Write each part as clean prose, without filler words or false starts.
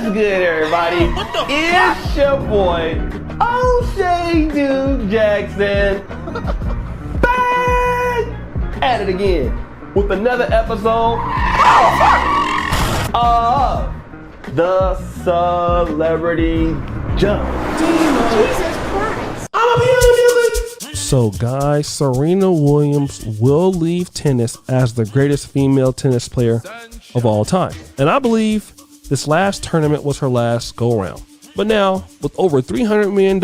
What's good, everybody? It's your boy, O'Shea Dude Jackson, back at it again with another episode of the Celebrity Jump. Jesus Christ. I'm a music. So guys, Serena Williams will leave tennis as the greatest female tennis player of all time. And I believe this last tournament was her last go around. But now, with over $300 million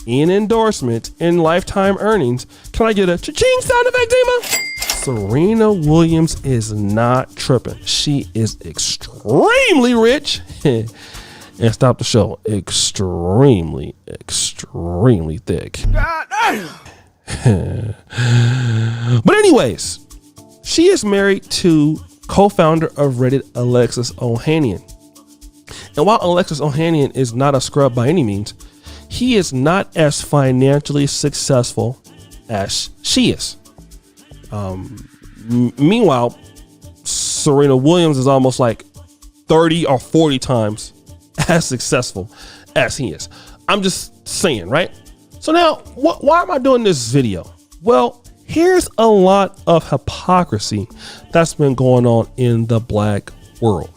in endorsement and lifetime earnings, can I get a cha-ching sound effect, Dima? Serena Williams is not tripping. She is extremely rich. And stop the show. Extremely thick. But anyways, she is married to co-founder of Reddit, Alexis Ohanian. And while Alexis Ohanian is not a scrub by any means, he is not as financially successful as she is. Meanwhile, Serena Williams is almost like 30 or 40 times as successful as he is. I'm just saying, right? So now, why am I doing this video? Well, here's a lot of hypocrisy that's been going on in the black world.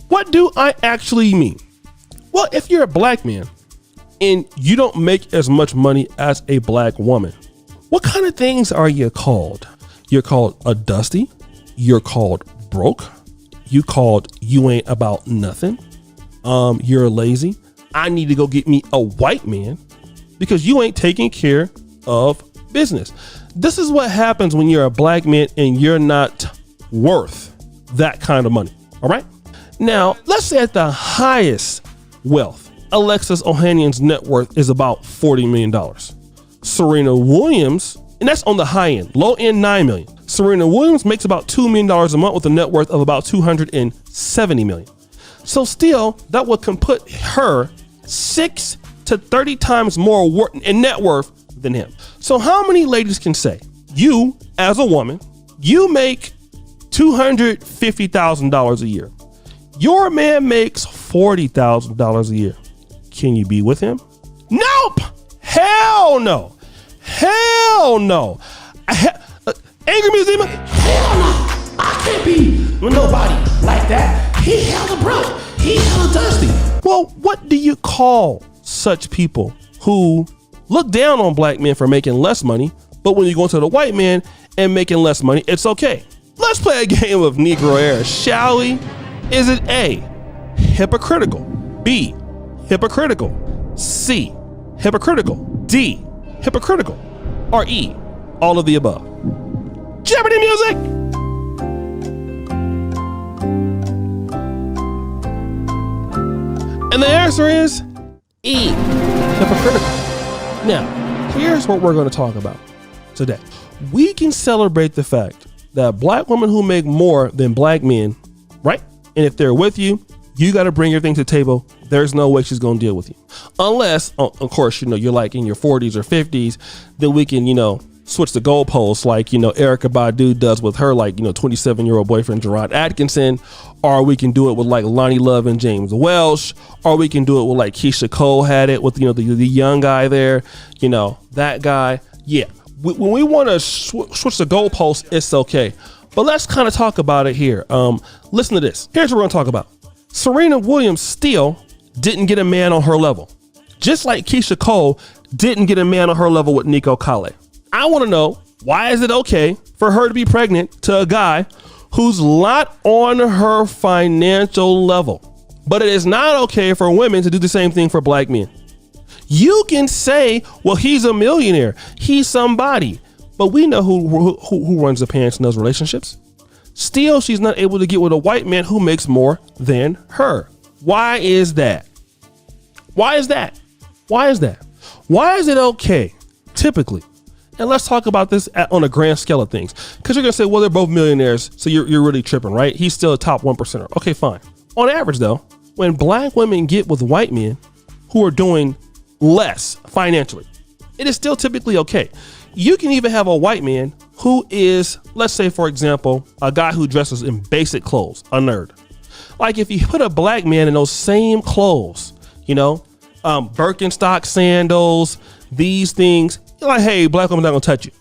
What do I actually mean? Well, if you're a black man and you don't make as much money as a black woman, what kind of things are you called? You're called a dusty. You're called broke. You called you ain't about nothing. You're lazy. I need to go get me a white man because you ain't taking care of business. This is what happens when you're a black man and you're not worth that kind of money. All right. Now, let's say at the highest wealth, Alexis Ohanian's net worth is about $40 million. Serena Williams, and that's on the high end, low end, $9 million. Serena Williams makes about $2 million a month with a net worth of about $270 million. So still, that can put her 6 to 30 times more in net worth than him. So how many ladies can say, you as a woman, you make $250,000 a year. Your man makes $40,000 a year. Can you be with him? Nope. Hell no. Hell no. Angry Museum? Hell no. I can't be with nobody like that. He hella broke. He hella dusty. Well, what do you call such people who look down on black men for making less money, but when you go into the white man and making less money, it's okay? Let's play a game of Negro era, shall we? Is it A, hypocritical, B, hypocritical, C, hypocritical, D, hypocritical, or E, all of the above? Jeopardy music! And the answer is E, hypocritical. Now, here's what we're going to talk about today. We can celebrate the fact that black women who make more than black men, right? And if they're with you, you got to bring your thing to the table. There's no way she's going to deal with you. Unless, of course, you're like in your 40s or 50s, then we can, switch the goalposts like, Erykah Badu does with her, 27-year-old boyfriend, Gerard Atkinson, or we can do it with like Lonnie Love and James Welsh, or we can do it with like Keisha Cole had it with, the young guy there, that guy. Yeah. When we want to switch the goalposts, it's okay. But let's kind of talk about it here. Listen to this. Here's what we're going to talk about. Serena Williams still didn't get a man on her level. Just like Keisha Cole didn't get a man on her level with Nico Kale. I want to know, why is it okay for her to be pregnant to a guy who's not on her financial level? But it is not okay for women to do the same thing for black men. You can say, well, he's a millionaire. He's somebody. But we know who runs the pants in those relationships. Still, she's not able to get with a white man who makes more than her. Why is that? Why is that? Why is that? Why is it okay, typically? And let's talk about this on a grand scale of things. Because you're going to say, well, they're both millionaires, so you're really tripping, right? He's still a top 1%er. Okay, fine. On average, though, when black women get with white men who are doing less financially, it is still typically okay. You can even have a white man who is, let's say, for example, a guy who dresses in basic clothes, a nerd. Like if you put a black man in those same clothes, you know, Birkenstock sandals, these things, you're like, hey, black woman's not gonna touch you.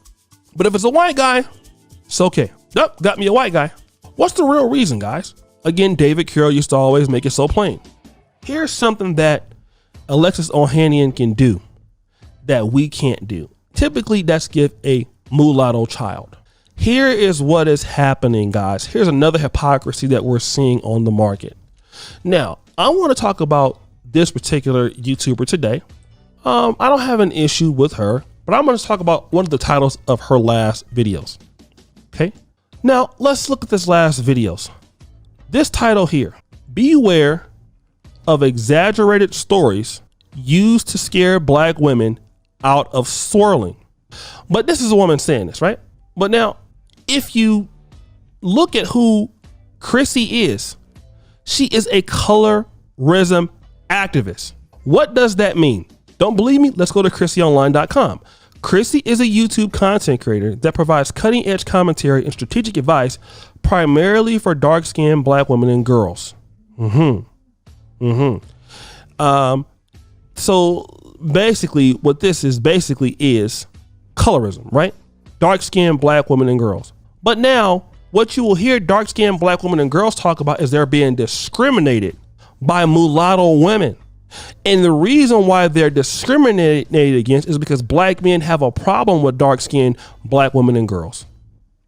But if it's a white guy, it's okay. Nope, got me a white guy. What's the real reason, guys? Again, David Carroll used to always make it so plain. Here's something that Alexis Ohanian can do that we can't do. Typically, that's give a mulatto child. Here is what is happening, guys. Here's another hypocrisy that we're seeing on the market. Now, I want to talk about this particular YouTuber today. I don't have an issue with her, but I'm going to talk about one of the titles of her last videos. Okay. Now let's look at this last videos. This title here, beware of exaggerated stories used to scare black women out of swirling. But this is a woman saying this, right? But now if you look at who Chrissy is, she is a colorism activist. What does that mean? Don't believe me? Let's go to ChrissyOnline.com. Chrissy is a YouTube content creator that provides cutting edge commentary and strategic advice primarily for dark skinned black women and girls. So basically what this is is colorism, right? Dark skinned black women and girls. But now what you will hear dark skinned black women and girls talk about is they're being discriminated by mulatto women. And the reason why they're discriminated against is because black men have a problem with dark-skinned black women and girls.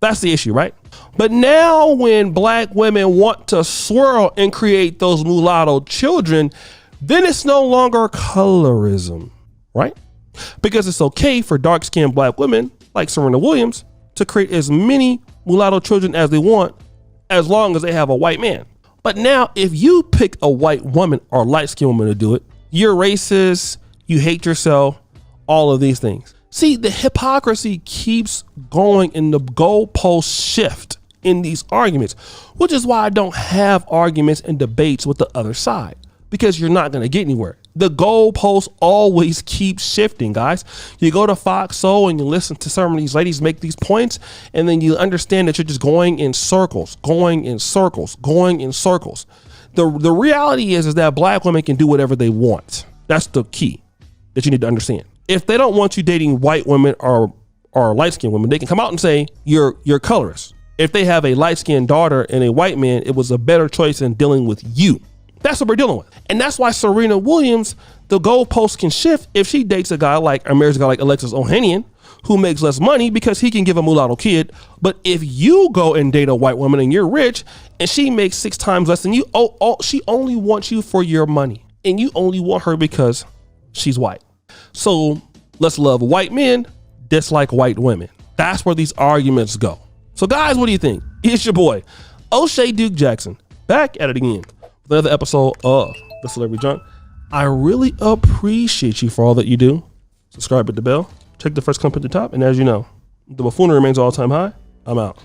That's the issue, right? But now when black women want to swirl and create those mulatto children, then it's no longer colorism, right? Because it's okay for dark-skinned black women like Serena Williams to create as many mulatto children as they want, as long as they have a white man. But now if you pick a white woman or light-skinned woman to do it, you're racist, you hate yourself, all of these things. See, the hypocrisy keeps going and the goalposts shift in these arguments, which is why I don't have arguments and debates with the other side, because you're not going to get anywhere. The goalposts always keep shifting, guys. You go to Fox Soul and you listen to some of these ladies make these points, and then you understand that you're just going in circles, going in circles, going in circles. The reality is that black women can do whatever they want. That's the key that you need to understand. If they don't want you dating white women or light-skinned women, they can come out and say you're colorist. If they have a light-skinned daughter and a white man, it was a better choice in dealing with you. That's what we're dealing with. And that's why Serena Williams, the goalpost can shift if she dates a guy like, or marries a guy like Alexis Ohanian, who makes less money because he can give a mulatto kid. But if you go and date a white woman and you're rich and she makes 6 times less than you, she only wants you for your money. And you only want her because she's white. So let's love white men, dislike white women. That's where these arguments go. So guys, what do you think? It's your boy, O'Shea Duke Jackson, back at it again. Another episode of The Celebrity Junk. I really appreciate you for all that you do. Subscribe, hit the bell, check the first comment at the top, and as you know, the buffoonery remains all time high. I'm out.